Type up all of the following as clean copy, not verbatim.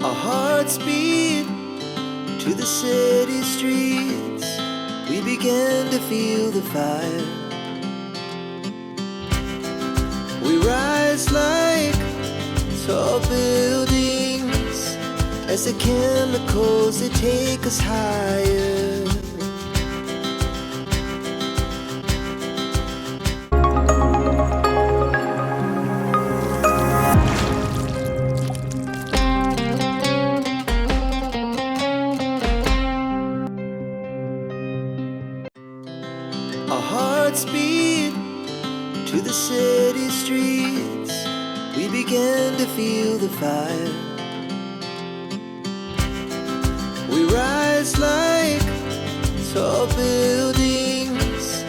Our hearts beat to the city streets. We began to feel the fire. We rise like tall buildings as the chemicals they take us higher. Our hearts beat to the city streets. We began to feel the fire. We rise like tall buildings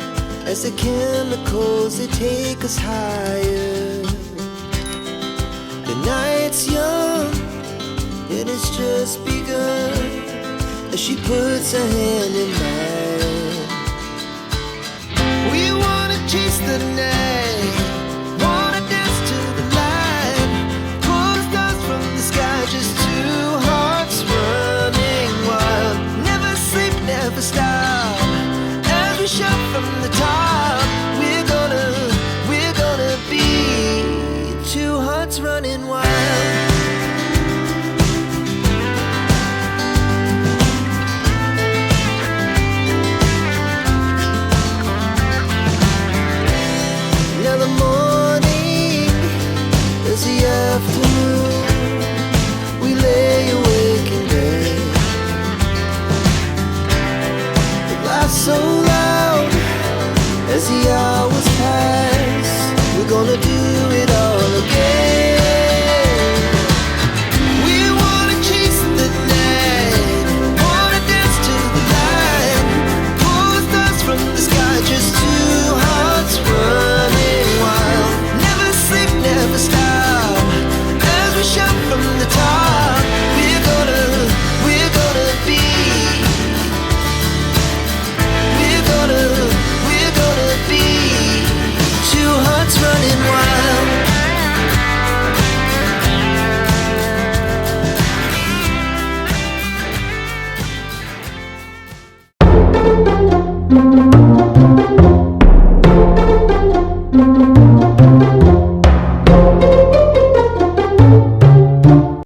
as the chemicals they take us higher. The night's young and it's just begun as she puts her hand in mine. We wanna chase the night.